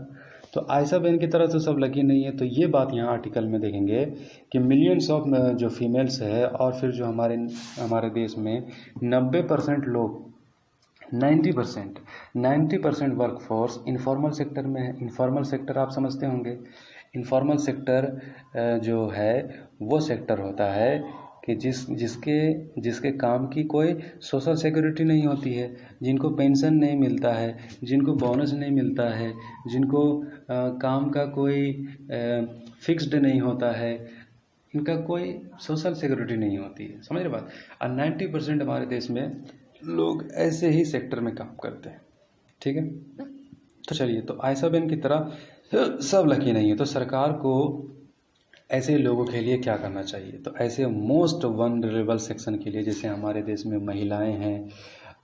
तो आयशा बेन की तरह तो सब लकी नहीं है। तो ये बात यहाँ आर्टिकल में देखेंगे कि मिलियंस ऑफ जो फीमेल्स है, और फिर जो हमारे देश में 90% लोग, 90% वर्कफोर्स इनफॉर्मल सेक्टर में है। इनफॉर्मल सेक्टर आप समझते होंगे। इनफॉर्मल सेक्टर जो है वो सेक्टर होता है कि जिसके काम की कोई सोशल सिक्योरिटी नहीं होती है, जिनको पेंशन नहीं मिलता है, जिनको बोनस नहीं मिलता है, जिनको काम का कोई फिक्स्ड नहीं होता है, इनका कोई सोशल सिक्योरिटी नहीं होती है। समझ रहे बात? और 90% हमारे देश में लोग ऐसे ही सेक्टर में काम करते हैं। ठीक है, तो चलिए, तो आयशा बेन की तरह सब लकी नहीं है। तो सरकार को ऐसे लोगों के लिए क्या करना चाहिए? तो ऐसे मोस्ट वनरेबल सेक्शन के लिए, जैसे हमारे देश में महिलाएं हैं,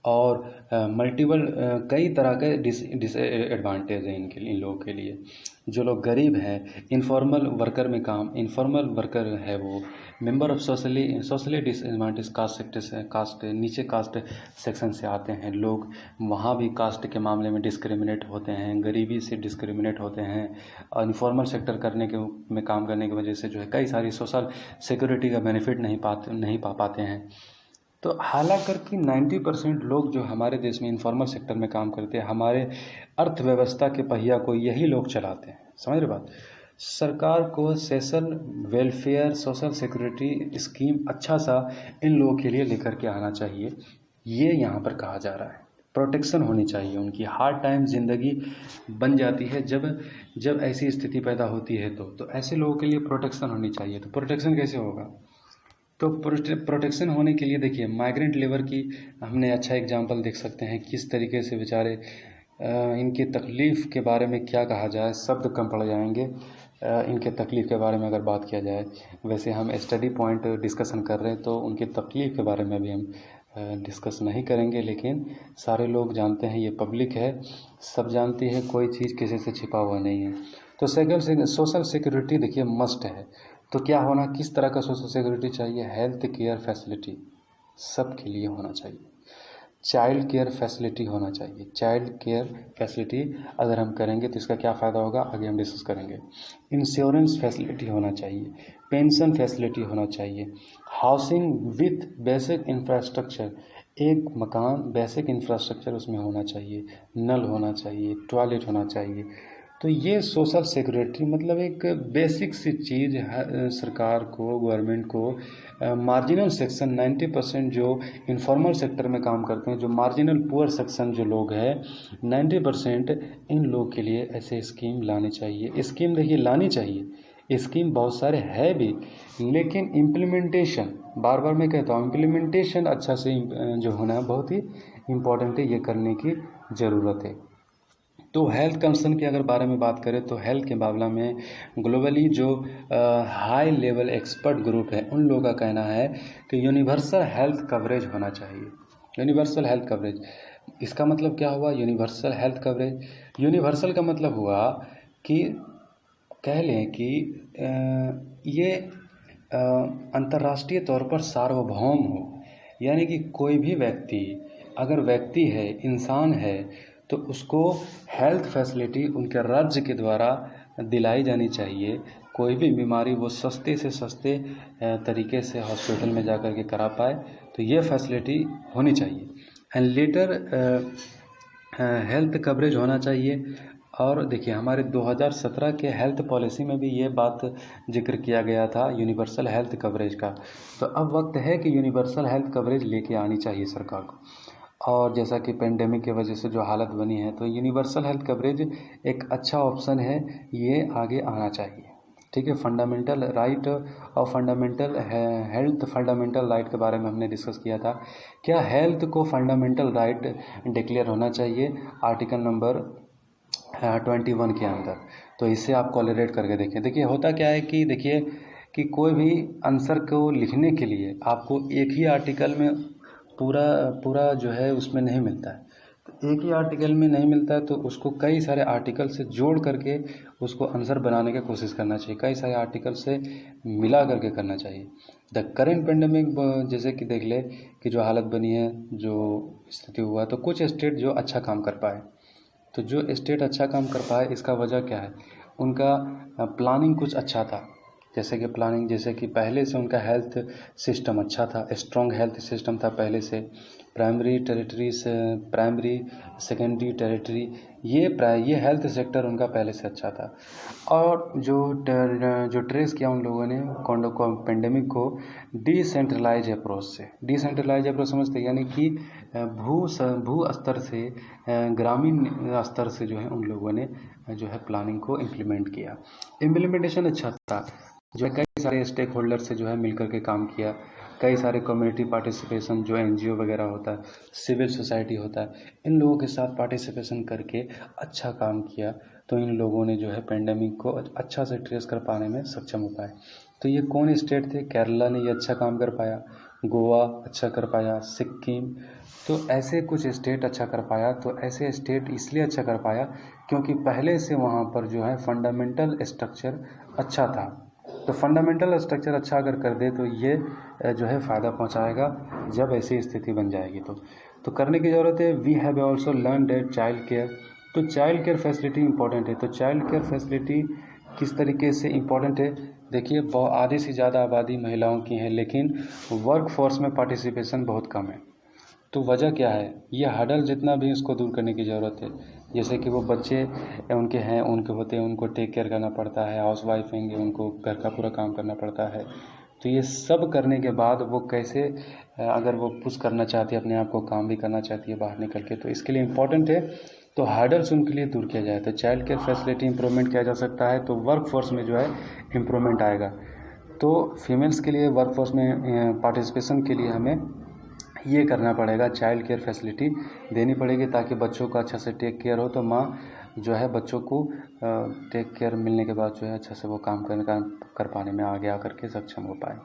और मल्टीपल कई तरह के डिसएडवांटेज हैं इन लोगों के लिए। जो लोग गरीब हैं, इनफॉर्मल वर्कर है, वो member of socially disadvantage caste sector से, नीचे कास्ट सेक्शन से आते हैं लोग, वहाँ भी कास्ट के मामले में डिस्क्रिमिनेट होते हैं, गरीबी से डिस्क्रिमिनेट होते हैं, और इनफॉर्मल सेक्टर में काम करने की वजह से जो है कई सारी सोशल सिक्योरिटी का बेनिफिट नहीं पा पाते हैं। तो हालांकि 90% लोग जो हमारे देश में इनफॉर्मल सेक्टर में काम करते हैं, हमारे अर्थव्यवस्था के पहिया को यही लोग चलाते हैं। समझ रहे बात? सरकार को सोशल सिक्योरिटी स्कीम अच्छा सा इन लोगों के लिए लेकर के आना चाहिए, ये यहाँ पर कहा जा रहा है। प्रोटेक्शन होनी चाहिए, उनकी हार्ड टाइम ज़िंदगी बन जाती है जब ऐसी स्थिति पैदा होती है तो ऐसे लोगों के लिए प्रोटेक्शन होनी चाहिए। तो प्रोटेक्शन कैसे होगा? तो प्रोटेक्शन होने के लिए देखिए, माइग्रेंट लेबर की हमने अच्छा एग्जांपल देख सकते हैं, किस तरीके से बेचारे इनकी तकलीफ़ के बारे में क्या कहा जाए, शब्द कम पड़ जाएंगे इनके तकलीफ़ के बारे में अगर बात किया जाए। वैसे हम स्टडी पॉइंट डिस्कशन कर रहे हैं तो उनकी तकलीफ़ के बारे में भी हम डिस्कस नहीं करेंगे, लेकिन सारे लोग जानते हैं, ये पब्लिक है, सब जानती है, कोई चीज़ किसी से छिपा हुआ नहीं है। तो सोशल सिक्योरिटी देखिए मस्ट है। तो क्या होना, किस तरह का सोशल सिक्योरिटी चाहिए? हेल्थ केयर फैसिलिटी सबके लिए होना चाहिए, चाइल्ड केयर फैसिलिटी होना चाहिए। चाइल्ड केयर फैसिलिटी अगर हम करेंगे तो इसका क्या फ़ायदा होगा, आगे हम डिस्कस करेंगे। इंश्योरेंस फैसिलिटी होना चाहिए, पेंशन फैसिलिटी होना चाहिए, हाउसिंग विथ बेसिक इंफ्रास्ट्रक्चर, एक मकान बेसिक इंफ्रास्ट्रक्चर उसमें होना चाहिए, नल होना चाहिए, टॉयलेट होना चाहिए। तो ये सोशल सिक्योरिटी मतलब एक बेसिक सी चीज़ है। सरकार को, गवर्नमेंट को मार्जिनल सेक्शन 90% जो इनफॉर्मल सेक्टर में काम करते हैं, जो मार्जिनल पुअर सेक्शन जो लोग हैं 90% इन लोग के लिए ऐसे स्कीम लानी चाहिए। स्कीम देखिए लानी चाहिए, स्कीम बहुत सारे है भी, लेकिन इम्प्लीमेंटेशन, बार बार मैं कहता हूँ, इम्प्लीमेंटेशन अच्छा से जो होना है बहुत ही इम्पोर्टेंट है, ये करने की ज़रूरत है। तो हेल्थ कंसर्न के अगर बारे में बात करें तो हेल्थ के मामला में ग्लोबली जो हाई लेवल एक्सपर्ट ग्रुप है, उन लोगों का कहना है कि यूनिवर्सल हेल्थ कवरेज होना चाहिए। यूनिवर्सल हेल्थ कवरेज, इसका मतलब क्या हुआ? यूनिवर्सल हेल्थ कवरेज, यूनिवर्सल का मतलब हुआ कि कह लें कि ये अंतर्राष्ट्रीय तौर पर सार्वभौम हो, यानी कि कोई भी व्यक्ति, अगर व्यक्ति है, इंसान है, तो उसको हेल्थ फैसिलिटी उनके राज्य के द्वारा दिलाई जानी चाहिए। कोई भी बीमारी वो सस्ते से सस्ते तरीके से हॉस्पिटल में जाकर के करा पाए, तो ये फैसिलिटी होनी चाहिए। एंड लेटर हेल्थ कवरेज होना चाहिए। और देखिए, हमारे 2017 के हेल्थ पॉलिसी में भी ये बात जिक्र किया गया था यूनिवर्सल हेल्थ कवरेज का। तो अब वक्त है कि यूनिवर्सल हेल्थ कवरेज लेके आनी चाहिए सरकार को। और जैसा कि पेंडेमिक की वजह से जो हालत बनी है, तो यूनिवर्सल हेल्थ कवरेज एक अच्छा ऑप्शन है, ये आगे आना चाहिए। ठीक है, फंडामेंटल राइट और फंडामेंटल हेल्थ फंडामेंटल राइट के बारे में हमने डिस्कस किया था। क्या हेल्थ को फंडामेंटल राइट डिक्लेयर होना चाहिए आर्टिकल नंबर 21 के अंदर। तो इससे आप कोरिलेट करके देखिए। देखिए होता क्या है कि देखिए कि कोई भी आंसर को लिखने के लिए आपको एक ही आर्टिकल में पूरा जो है उसमें नहीं मिलता है। तो एक ही आर्टिकल में नहीं मिलता है तो उसको कई सारे आर्टिकल से जोड़ करके उसको आंसर बनाने की कोशिश करना चाहिए, कई सारे आर्टिकल से मिला करके करना चाहिए। द करेंट पेंडेमिक जैसे कि देख ले कि जो हालत बनी है, जो स्थिति हुआ, तो कुछ स्टेट जो अच्छा काम कर पाए, तो जो स्टेट अच्छा काम कर पाए इसका वजह क्या है? उनका प्लानिंग कुछ अच्छा था। जैसे कि पहले से उनका हेल्थ सिस्टम अच्छा था, स्ट्रॉन्ग हेल्थ सिस्टम था पहले से। प्राइमरी सेकेंडरी टेरिटरी, ये हेल्थ सेक्टर उनका पहले से अच्छा था। और जो ट्रेस किया उन लोगों ने पेंडेमिक को डिसेंट्रलाइज अप्रोच समझते, यानी कि भू स्तर से ग्रामीण स्तर से जो है उन लोगों ने जो है प्लानिंग को इम्प्लीमेंट किया। इम्प्लीमेंटेशन अच्छा था, जो है कई सारे स्टेक होल्डर से जो है मिलकर के काम किया, कई सारे कम्युनिटी पार्टिसिपेशन, जो एनजीओ वगैरह होता है, सिविल सोसाइटी होता है, इन लोगों के साथ पार्टिसिपेशन करके अच्छा काम किया। तो इन लोगों ने जो है पेंडेमिक को अच्छा से ट्रेस कर पाने में सक्षम हो पाए। तो ये कौन स्टेट थे? केरला ने ये अच्छा काम कर पाया। गोवा अच्छा कर पाया, सिक्किम, तो ऐसे कुछ स्टेट अच्छा कर पाया। तो ऐसे स्टेट इसलिए अच्छा कर पाया क्योंकि पहले से वहाँ पर जो है फंडामेंटल स्ट्रक्चर अच्छा था। तो फंडामेंटल स्ट्रक्चर अच्छा अगर कर दे तो ये जो है फ़ायदा पहुँचाएगा जब ऐसी स्थिति बन जाएगी। तो करने की ज़रूरत है। We have also learn that child care, तो चाइल्ड केयर फैसिलिटी इंपॉर्टेंट है। तो चाइल्ड केयर फैसिलिटी किस तरीके से इम्पोर्टेंट है? देखिए, आधे से ज़्यादा आबादी महिलाओं की है, लेकिन वर्क फोर्स में पार्टिसिपेशन बहुत कम है। तो वजह क्या है? ये हडल जितना भी इसको दूर करने की ज़रूरत है। जैसे कि वो बच्चे उनके होते हैं, उनको टेक केयर करना पड़ता है, हाउस वाइफ होंगे, उनको घर का पूरा काम करना पड़ता है। तो ये सब करने के बाद वो कैसे अगर वो पुश करना चाहती है अपने आप को, काम भी करना चाहती है बाहर निकल के, तो इसके लिए इम्पोर्टेंट है। तो हर्डल्स उनके लिए दूर किया जाए। तो चाइल्ड केयर फैसिलिटी इंप्रूवमेंट किया जा सकता है, तो वर्क फोर्स में जो है इम्प्रूवमेंट आएगा। तो फीमेल्स के लिए वर्क फोर्स में पार्टिसिपेशन के लिए हमें ये करना पड़ेगा, चाइल्ड केयर फैसिलिटी देनी पड़ेगी ताकि बच्चों का अच्छा से टेक केयर हो। तो माँ जो है बच्चों को टेक केयर मिलने के बाद जो है अच्छा से वो काम कर पाने में आगे आकर के सक्षम हो पाए।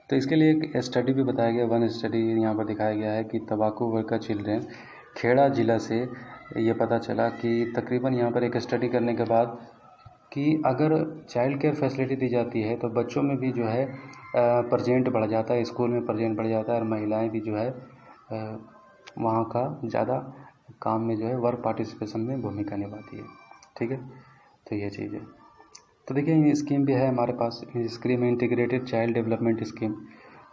तो इसके लिए एक स्टडी भी बताया गया, वन स्टडी यहाँ पर दिखाया गया है कि तंबाकू वर्कर चिल्ड्रेन, खेड़ा जिला से ये पता चला कि तकरीबन यहाँ पर एक स्टडी करने के बाद कि अगर चाइल्ड केयर फैसिलिटी दी जाती है तो बच्चों में भी जो है प्रेजेंट बढ़ जाता है, स्कूल में प्रेजेंट बढ़ जाता है, और महिलाएं भी जो है वहाँ का ज़्यादा काम में जो है वर्क पार्टिसिपेशन में भूमिका निभाती है। ठीक है, तो ये चीज़ है। तो देखिए, ये स्कीम भी है हमारे पास, scheme integrated child development scheme.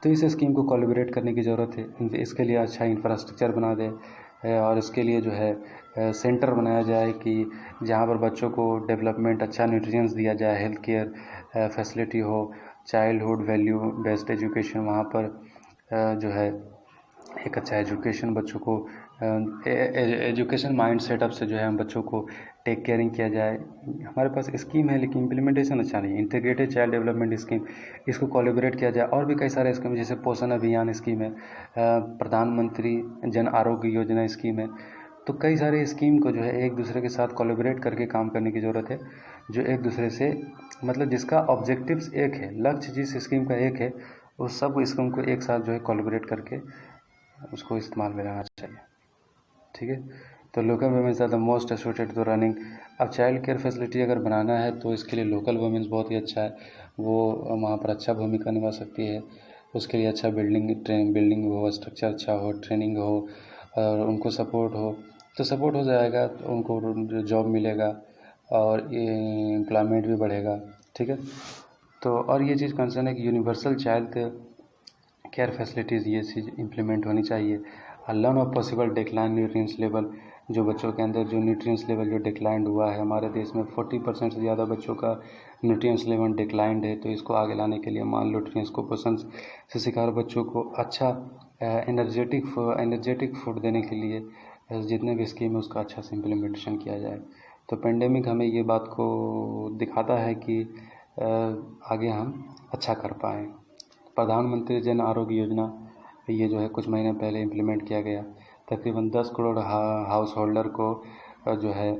तो इस स्कीम को कोलैबोरेट करने की ज़रूरत है। इसके लिए अच्छा इंफ्रास्ट्रक्चर बना दे और इसके लिए जो है सेंटर बनाया जाए कि जहाँ पर बच्चों को डेवलपमेंट अच्छा न्यूट्रिएंट्स दिया जाए, हेल्थ केयर फैसिलिटी हो, चाइल्डहुड वैल्यू बेस्ड एजुकेशन वहाँ पर जो है एक अच्छा एजुकेशन बच्चों को एजुकेशन माइंड सेटअप से जो है हम बच्चों को टेक केयरिंग किया जाए। हमारे पास स्कीम है लेकिन इम्प्लीमेंटेशन अच्छा नहीं है। इंटीग्रेटेड चाइल्ड डेवलपमेंट स्कीम, इसको कोलैबोरेट किया जाए। और भी कई सारे स्कीम जैसे पोषण अभियान स्कीम है, प्रधानमंत्री जन आरोग्य योजना स्कीम है। तो कई सारे स्कीम को जो है एक दूसरे के साथ कोलैबोरेट करके काम करने की ज़रूरत है, जो एक दूसरे से मतलब जिसका ऑब्जेक्टिव्स एक है, लक्ष्य जिस स्कीम का एक है, उस सब स्कीम को एक साथ जो है कोलैबोरेट करके उसको इस्तेमाल में लाना चाहिए। ठीक है, तो local womens are the most associated to running. अब चाइल्ड केयर फैसिलिटी अगर बनाना है तो इसके लिए लोकल वुमेन्स बहुत ही अच्छा है, वो वहाँ पर अच्छा भूमिका निभा सकती है। उसके लिए अच्छा बिल्डिंग हो, स्ट्रक्चर अच्छा हो, ट्रेनिंग हो और उनको सपोर्ट हो, तो सपोर्ट हो जाएगा तो उनको जॉब मिलेगा और एम्प्लॉयमेंट भी बढ़ेगा। ठीक है, तो और ये चीज़ कंसर्न है कि यूनिवर्सल चाइल्ड केयर फैसिलिटीज़ ये चीज़ इम्प्लीमेंट होनी चाहिए। Learn of possible decline nutrients level, जो बच्चों के अंदर जो न्यूट्रिएंट्स लेवल जो डिक्लाइंड हुआ है, हमारे देश में 40% से ज़्यादा बच्चों का न्यूट्रिएंट्स लेवल डिक्लाइंड है। तो इसको आगे लाने के लिए मान न्यूट्रिएंट्स को पोषण से शिकार बच्चों को अच्छा एनर्जेटिक फूड देने के लिए जितने भी स्कीम है उसका अच्छा से इम्प्लीमेंटेशन किया जाए। तो पेंडेमिक हमें ये बात को दिखाता है कि आगे हम अच्छा कर पाएँ। प्रधानमंत्री जन आरोग्य योजना, ये जो है कुछ महीने पहले इम्प्लीमेंट किया गया। तकरीबन 10 करोड़ हाउस होल्डर को जो है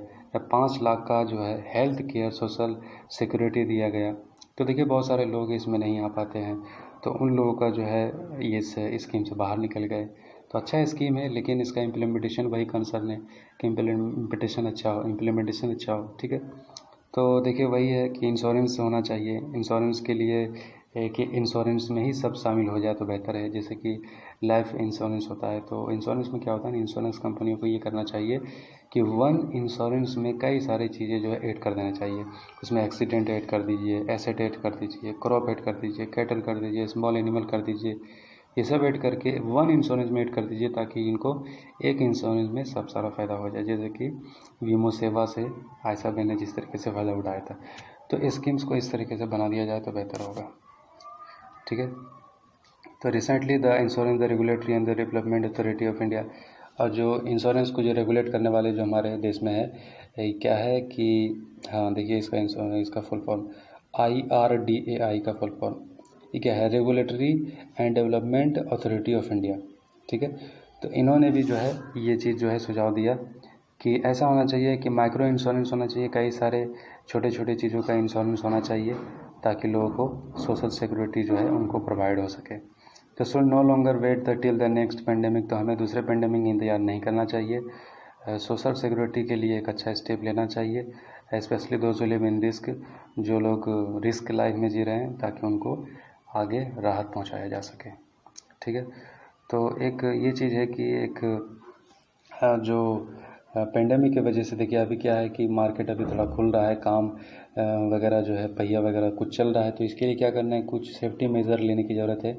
5 लाख का जो है हेल्थ केयर सोशल सिक्योरिटी दिया गया। तो देखिए, बहुत सारे लोग इसमें नहीं आ पाते हैं, तो उन लोगों का जो है ये स्कीम से बाहर निकल गए। तो अच्छा स्कीम है लेकिन इसका इम्प्लीमेंटेशन वही कंसर्न है कि इम्प्लीमेंटेशन अच्छा हो। ठीक है, तो देखिए वही है कि इंश्योरेंस होना चाहिए। इंश्योरेंस के लिए कि इंश्योरेंस में ही सब शामिल हो जाए तो बेहतर है। जैसे कि लाइफ इंश्योरेंस होता है, तो इंश्योरेंस में क्या होता है ना, इंश्योरेंस कंपनियों को ये करना चाहिए कि वन इंश्योरेंस में कई सारी चीज़ें जो है ऐड कर देना चाहिए। उसमें एक्सीडेंट ऐड कर दीजिए, एसेट ऐड कर दीजिए, क्रॉप ऐड कर दीजिए, कैटल कर दीजिए, स्मॉल एनिमल कर दीजिए, ये सब ऐड करके वन इंश्योरेंस में ऐड कर दीजिए ताकि इनको एक इंश्योरेंस में सब सारा फ़ायदा हो जाए। जैसे कि वीमो सेवा से आयशा बहन ने जिस तरीके से फ़ायदा उठाया था, तो स्कीम्स को इस तरीके से बना दिया जाए तो बेहतर होगा। ठीक है, तो recently the insurance the regulatory and the development authority of India, और जो इंश्योरेंस को जो रेगुलेट करने वाले जो हमारे देश में है क्या है कि हाँ देखिए, इसका फुल फॉर्म IRDAI का फुल फॉर्म ये क्या है, regulatory and development authority of India. ठीक है, तो इन्होंने भी जो है ये चीज़ जो है सुझाव दिया कि ऐसा होना चाहिए कि माइक्रो इंश्योरेंस होना चाहिए, कई सारे छोटे छोटे चीज़ों का इंश्योरेंस होना चाहिए ताकि लोगों को सोशल सिक्योरिटी जो है उनको प्रोवाइड हो सके। तो should no longer wait the till the next pandemic, तो हमें दूसरे पेंडेमिक इंतजार नहीं करना चाहिए। सोशल सिक्योरिटी के लिए एक अच्छा स्टेप लेना चाहिए, स्पेशली दो जो लिव इन रिस्क, जो लोग रिस्क लाइफ में जी रहे हैं, ताकि उनको आगे राहत पहुंचाया जा सके। ठीक है, तो एक ये चीज़ है कि एक जो पेंडेमिक की वजह से देखिए अभी क्या है कि मार्केट अभी थोड़ा खुल रहा है, काम वगैरह जो है पहिया वगैरह कुछ चल रहा है, तो इसके लिए क्या करना है, कुछ सेफ्टी मेज़र लेने की ज़रूरत है।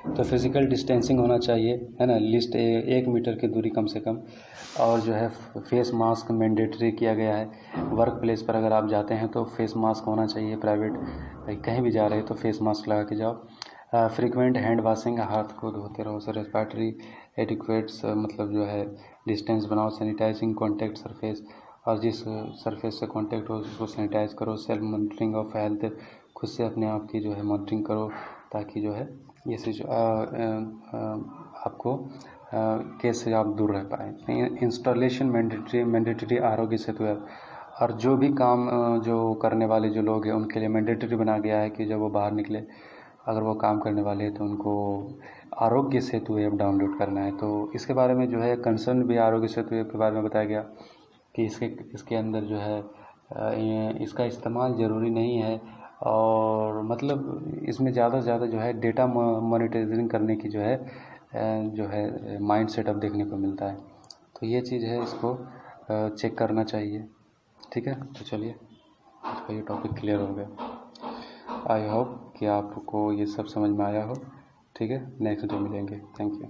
तो फिज़िकल डिस्टेंसिंग होना चाहिए, है ना, लिस्ट 1 मीटर की दूरी कम से कम, और जो है फेस मास्क मैंडेटरी किया गया है। वर्क प्लेस पर अगर आप जाते हैं तो फेस मास्क होना चाहिए, प्राइवेट कहीं भी जा रहे हैं तो फेस मास्क लगा के जाओ। फ्रीक्वेंट हैंड वाशिंग, हाथ को धोते रहो। सो रेस्पिरेटरी एडिक्वेट्स, मतलब जो है डिस्टेंस बनाओ। सैनिटाइजिंग कॉन्टैक्ट सरफेस, और जिस सरफेस से कांटेक्ट हो उसको सैनिटाइज करो। सेल्फ मॉनिटरिंग ऑफ हेल्थ, खुद से अपने आप की जो है मॉनिटरिंग करो, ताकि जो है ये आपको केस से आप दूर रह पाए। Installation mandatory Aarogya Setu app, और जो भी काम जो करने वाले जो लोग हैं उनके लिए मैंडेटरी बना गया है कि जब वो बाहर निकले, अगर वो काम करने वाले हैं तो उनको आरोग्य सेतु ऐप डाउनलोड करना है। तो इसके बारे में जो है कंसर्न भी आरोग्य सेतु ऐप के बारे में बताया गया कि इसके अंदर जो है इसका इस्तेमाल ज़रूरी नहीं है, और मतलब इसमें ज़्यादा से ज़्यादा जो है डेटा मॉनिटरिंग करने की जो है माइंड सेटअप देखने को मिलता है। तो ये चीज़ है, इसको चेक करना चाहिए। ठीक है, तो चलिए इसका ये टॉपिक क्लियर हो गया। आई होप कि आपको ये सब समझ में आया हो। ठीक है, नेक्स्ट डे मिलेंगे। Thank you.